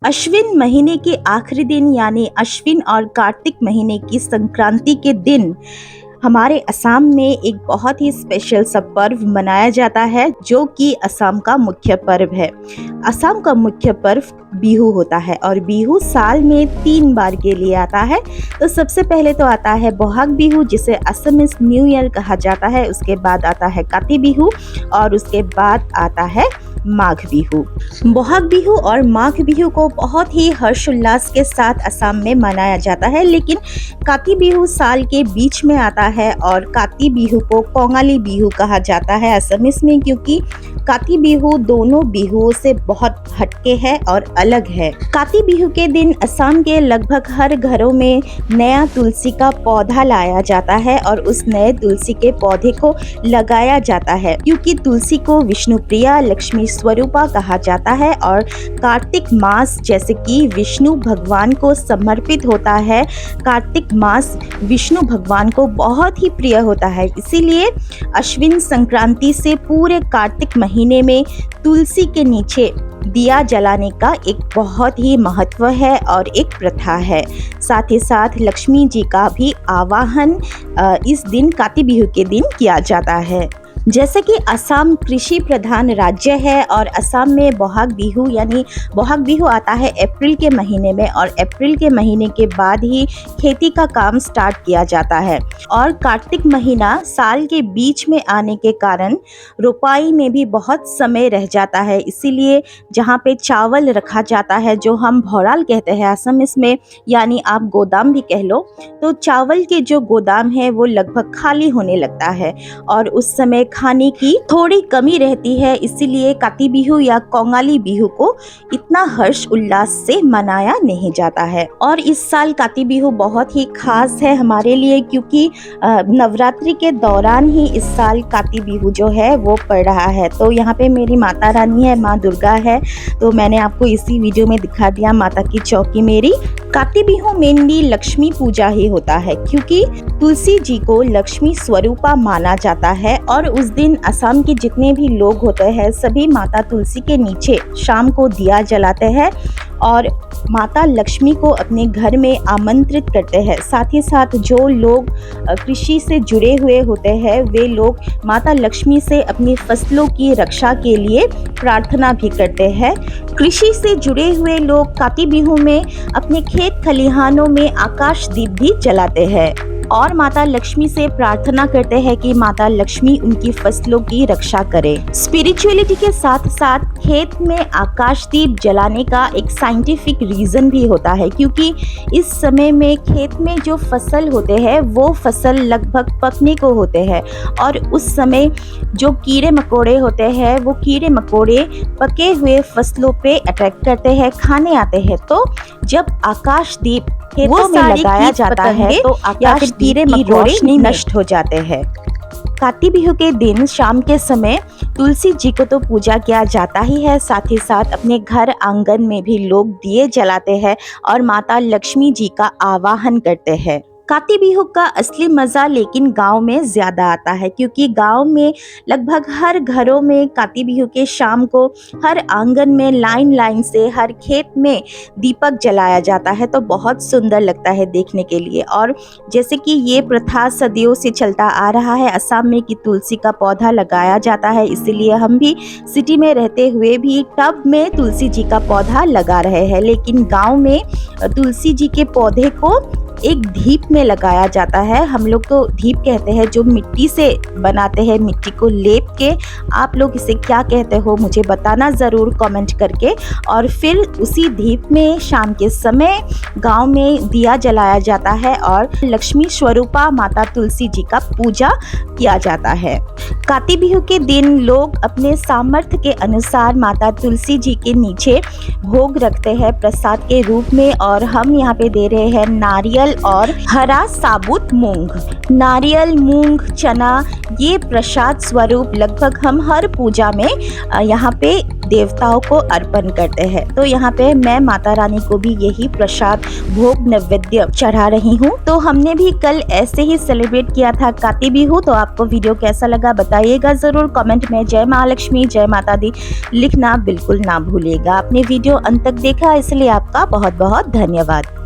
अश्विन महीने के आखिरी दिन यानी अश्विन और कार्तिक महीने की संक्रांति के दिन हमारे असम में एक बहुत ही स्पेशल सा पर्व मनाया जाता है जो कि असम का मुख्य पर्व है। असम का मुख्य पर्व बिहू होता है और बिहू साल में 3 बार के लिए आता है। तो सबसे पहले तो आता है बोहाग बिहू जिसे असमीज न्यू ईयर कहा जाता है, उसके बाद आता है काती बिहू और उसके बाद आता है माघ बिहू। बोहाग बिहू और माघ बिहू को बहुत ही हर्षोल्लास के साथ असम में मनाया जाता है, लेकिन काती बिहू साल के बीच में आता है और काती बिहू को कोंगाली बिहू कहा जाता है असमीज में, क्योंकि काती बिहू दोनों बिहुओं से बहुत हटके है और अलग है। काती बिहू के दिन असम के लगभग हर घरों में नया तुलसी का पौधा लाया जाता है और उस नए तुलसी के पौधे को लगाया जाता है, क्योंकि तुलसी को विष्णु प्रिया लक्ष्मी स्वरूपा कहा जाता है और कार्तिक मास जैसे कि विष्णु भगवान को समर्पित होता है। कार्तिक मास विष्णु भगवान को बहुत ही प्रिय होता है, इसीलिए अश्विन संक्रांति से पूरे कार्तिक महीने में तुलसी के नीचे दिया जलाने का एक बहुत ही महत्व है और एक प्रथा है। साथ ही साथ लक्ष्मी जी का भी आवाहन इस दिन काती बिहू के दिन किया जाता है। जैसे कि असम कृषि प्रधान राज्य है और असम में बोहाग बिहू यानी बोहाग बिहू आता है अप्रैल के महीने में और अप्रैल के महीने के बाद ही खेती का काम स्टार्ट किया जाता है और कार्तिक महीना साल के बीच में आने के कारण रोपाई में भी बहुत समय रह जाता है। इसीलिए जहाँ पे चावल रखा जाता है जो हम भौराल कहते हैं असम इसमें, यानी आप गोदाम भी कह लो, तो चावल के जो गोदाम है वो लगभग खाली होने लगता है और उस समय खाने की थोड़ी कमी रहती है। इसीलिए काती बिहू या कोंगाली बिहू को इतना हर्ष उल्लास से मनाया नहीं जाता है। और इस साल काती बिहू बहुत ही खास है हमारे लिए, क्योंकि नवरात्रि के दौरान ही इस साल काती बिहू जो है वो पड़ रहा है। तो यहाँ पे मेरी माता रानी है, माँ दुर्गा है, तो मैंने आपको इसी वीडियो में दिखा दिया माता की चौकी मेरी। काती बिहू मेनली लक्ष्मी पूजा ही होता है, क्योंकि तुलसी जी को लक्ष्मी स्वरूपा माना जाता है और उस दिन असम के जितने भी लोग होते हैं सभी माता तुलसी के नीचे शाम को दिया जलाते हैं और माता लक्ष्मी को अपने घर में आमंत्रित करते हैं। साथ ही साथ जो लोग कृषि से जुड़े हुए होते हैं वे लोग माता लक्ष्मी से अपनी फसलों की रक्षा के लिए प्रार्थना भी करते हैं। कृषि से जुड़े हुए लोग काती बिहू में अपने खेत खलिहानों में आकाश दीप भी जलाते हैं और माता लक्ष्मी से प्रार्थना करते हैं कि माता लक्ष्मी उनकी फसलों की रक्षा करे। स्पिरिचुअलिटी के साथ साथ खेत में आकाश दीप जलाने का एक साइंटिफिक रीजन भी होता है, क्योंकि इस समय में खेत में जो फसल होते हैं वो फसल लगभग पकने को होते हैं और उस समय जो कीड़े मकोड़े होते हैं वो कीड़े मकोड़े पके हुए फसलों पे अटैक करते हैं, खाने आते हैं। तो जब आकाश दीप खेतों में लगाया जाता है तो आकाश कीड़े मकोड़े नष्ट हो जाते हैं। काती बिहू के दिन शाम के समय तुलसी जी को तो पूजा किया जाता ही है, साथ ही साथ अपने घर आंगन में भी लोग दिए जलाते हैं और माता लक्ष्मी जी का आवाहन करते हैं। काती बिहू का असली मज़ा लेकिन गांव में ज़्यादा आता है, क्योंकि गांव में लगभग हर घरों में काती बिहू के शाम को हर आंगन में लाइन लाइन से हर खेत में दीपक जलाया जाता है, तो बहुत सुंदर लगता है देखने के लिए। और जैसे कि ये प्रथा सदियों से चलता आ रहा है असम में कि तुलसी का पौधा लगाया जाता है, इसीलिए हम भी सिटी में रहते हुए भी टब में तुलसी जी का पौधा लगा रहे हैं। लेकिन गाँव में तुलसी जी के पौधे को एक धीप में लगाया जाता है। हम लोग तो धीप कहते हैं, जो मिट्टी से बनाते हैं, मिट्टी को लेप के। आप लोग इसे क्या कहते हो मुझे बताना ज़रूर कमेंट करके। और फिर उसी धीप में शाम के समय गांव में दिया जलाया जाता है और लक्ष्मी स्वरूपा माता तुलसी जी का पूजा किया जाता है। काती बिहू के दिन लोग अपने सामर्थ्य के अनुसार माता तुलसी जी के नीचे भोग रखते हैं प्रसाद के रूप में, और हम यहाँ पे दे रहे हैं नारियल चावल और हरा साबुत मूंग। नारियल, मूंग, चना ये प्रसाद स्वरूप लगभग हम हर पूजा में यहाँ पे देवताओं को अर्पण करते हैं। तो यहाँ पे मैं माता रानी को भी यही प्रसाद भोग नैवेद्य चढ़ा रही हूँ। तो हमने भी कल ऐसे ही सेलिब्रेट किया था काती बिहू। तो आपको वीडियो कैसा लगा बताइएगा जरूर कमेंट में। जय महालक्ष्मी, जय माता दी लिखना बिल्कुल ना भूलिएगा। आपने वीडियो अंत तक देखा इसलिए आपका बहुत बहुत धन्यवाद।